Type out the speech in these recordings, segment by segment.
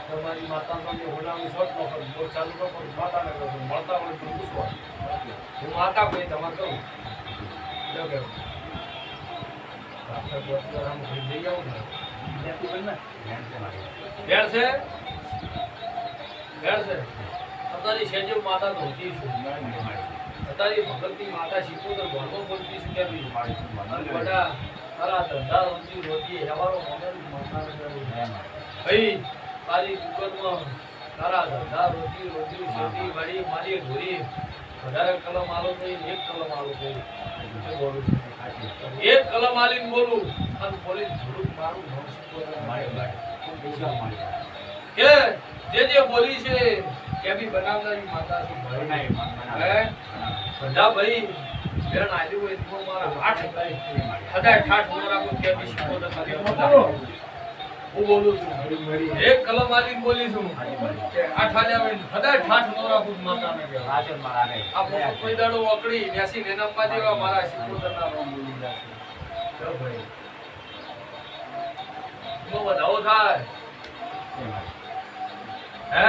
તમારી માતાનો હોનાનું શોટ નો કરું બોલ ચાલુ કરો માતાને કહું મળતા હોય તો પૂછવા હું માતા કોઈ તમારે કહું જો કે આપણે બોતર આમ ખરી જઈ આવું ને ત્યાંથી બન ને ભેળ છે અત્યારે શેજે માતા ધોતી છું અત્યારે ભગતની માતા શીખોદર ભણવો બોલતી છું કે બડા તારા ધંધા રોજી હેવારો મગર માતા ભાઈ તારી દુકાનમાં તારા ધંધા રોજી ખેતી વાડી મારી ઘોરી વધારે કલમ આલો તો એક કલમ આલો તો બોલું છું એક કલમ આલીને બોલું અને બોલી થોડુંક મારું કે જે બોલી છે કે બી બનાવનારી માતા છે ભાઈ હે બધા ભાઈ બેન આલી હોય તો મારા આઠ ખદાય ઠાઠ નો રાખો કે બી શીખો તો હું બોલું છું એક કલમ આલી બોલી છું કે આઠ આલ્યા હોય ખદાય ઠાઠ નો રાખો માતાને કે રાજન મારા ને આ પોસો કોઈ દાડો ઓકડી નેસી નેનમમાં દેવા મારા શીખો તો ના બોલી જાય ચલ ભાઈ નો વધાવો થાય હે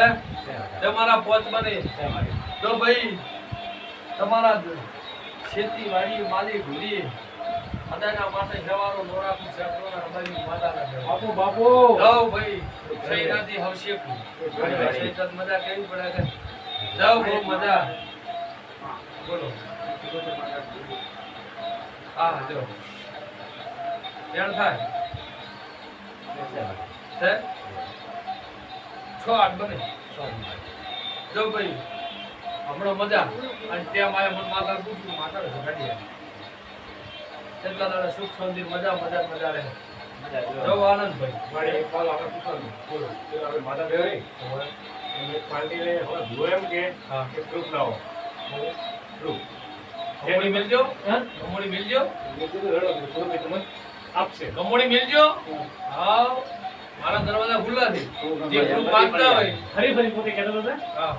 તમારા પોચ બને તો ભાઈ તમારા ખેતી વાડી માલી ઘોડી અદાના માટે જવારો નોરાકુ સેક્ટરના રબાની માતાના બાપુ બાપુ જાવ ભાઈ સૈનાથી હવશે સૈતત મજા કેવી પડે છે જાવ બહુ મજા બોલો હા જો કેમ થાય છે 6 8 બને જો ભાઈ હમણાં મજા અને ત્યાં મારે મન માતા પૂછ્યું માતા ગાડી એટલા દાડા સુખ શાંતિ મજા રહે જો આનંદ ભાઈ મારે એક કોલ આપણે પૂછવાનું બોલો આપણે માતા બેરી એક પાર્ટી રે હવે ભૂ એમ કે હા કે પ્રૂફ લાવો પ્રૂફ કમોડી મિલજો હા કમોડી મિલજો તમે આપશે કમોડી મિલજો હા મારા દરવાજા ખુલ્લા છે જે પ્રૂફ માંગતા હોય ફરી પોતે કહેતો હતા હા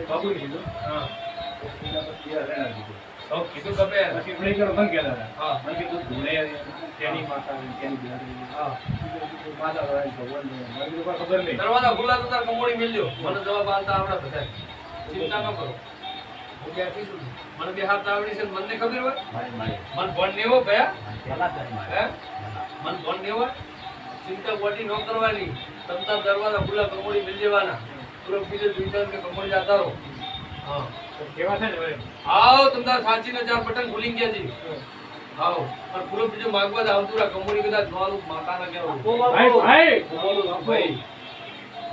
બાબુ કીધું હા સૌ કીધું કપે પછી પ્લે કરો બંધ કર્યા હતા હા મને કીધું ધૂળે તેની માતા તેની બિહારી હા માતા ભગવાન મને તો ખબર નહીં દરવાજા ખુલ્લા તો તાર કમોડી મિલજો મને જવાબ આલતા આવડે બધા ચિંતા ન કરો હું બેઠી છું મને બેહારતા આવડી છે મને ખબર હોય મન ભણ નેવો ભયા હે મન ભણ નેવો ચિંતા બોડી ન કરવાની તમતા દરવાજા ખુલ્લા કમોડી મિલ જવાના પૂરો બીજો વિચાર કે કમોડી જાતા રહો હા તો કેવા છે ને ભાઈ આવો તમતા સાચીને ચાર બટન ભૂલી ગયા જી આવો પણ પૂરો બીજો માગવા આવતું રા કમોડી કદાચ નોલું માતાના કેવું ભાઈ બોલો ભાઈ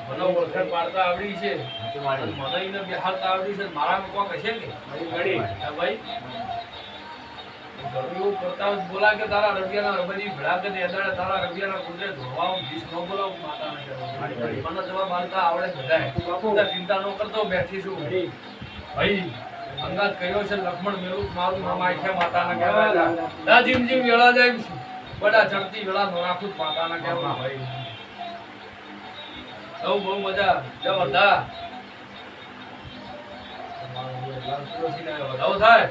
મને ઓળખાણ પાડતા આવડી છે મને એને બેહારતા આવડી છે મારા કોક હશે કે ગાડી હા ભાઈ ગરમીઓ કરતા બોલા કે તારા રવિયાના રબરી ભડા કે એદાડા તારા રવિયાના કુદરે ધોવાઓ દીસ ન બોલો માતાને કહેવાય મને જવાબ આલતા આવડે બધાય બાપુ ચિંતા ન કરતો બેઠી છું ભાઈ અંગાત કયો છે લક્ષ્મણ મેલું મારું નામ આખ્યા માતાને કહેવાય દા જીમ જીમ વેળા જાય બડા ચડતી વેળા નો રાખું માતાને કહેવાય ભાઈ બહુ મજા જબરદસ્ત વધાવો થાય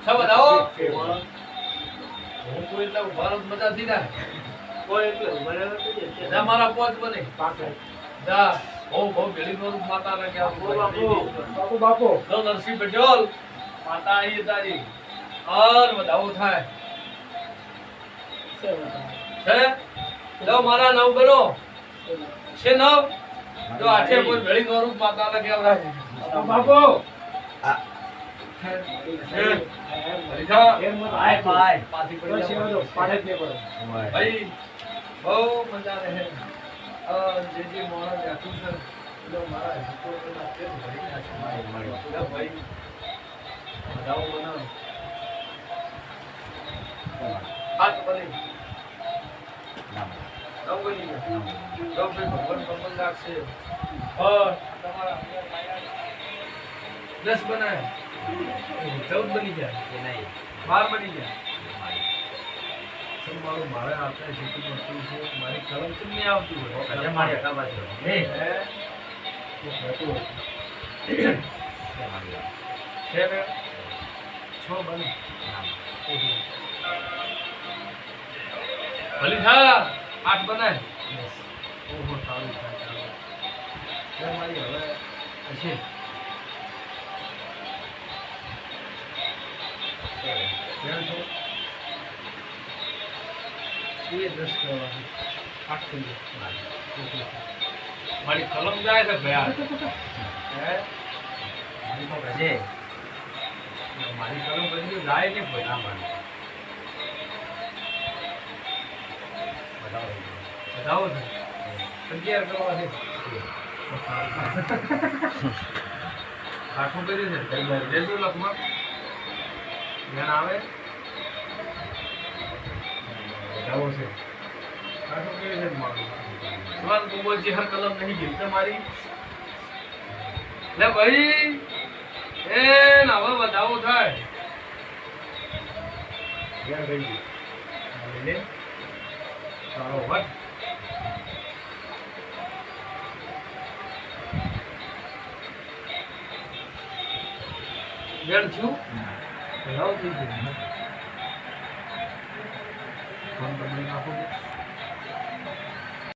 બતાવો હું કોઈ એટલે ભારત મજા થી ના કોઈ એટલે ના મારા પોચ બને જા બહુ ભેળી નો માતા ને કે બાપુ બાપુ તો નરસિંહ પટેલ માતા આવી તારી ઓર બતાવો થાય છે લો મારા નવ બનો છે નવ જો આઠે કોઈ ભેળી નો રૂપ માતા ને કે બાપુ ભાઈ બહુ મજા રહે જે મોણા બેઠું છે મારા ભાઈ બધાઓ મને હાથ બની ભગવાન ભગવાન રાખશે તમારા 10 બનાય 14 બની જાય કે નહીં 12 બની જાય મારું મારે આપણે જેટલું વસ્તુ છે મારી કલમ કેમ નહીં આવતી હોય મારી હટાવા છે હે છે ને 6 બને ભલી થા 8 બનાય ઓહો સારું થાય મારી હવે હશે ये 10 करवानी 8 થઈ ગયો મારી કલમ જાય છે ભયા હે મારી તો ગજે મારી કલમ બધી જાય ને ભયા મારી બતાવો છે 11 કરવા છે આખું કરી છે રેડો લખમાં જ્ઞાન આવે બતાવો છે આખું કરી છે મારું સવાલ બોલ જે હર કલમ નહીં ગઈ તમારી લે ભાઈ એ ના હવે બતાવો થાય યાર ભાઈ લે તારો વટ બેન છું લાવ થઈ ગયું ફોન કરી નાખો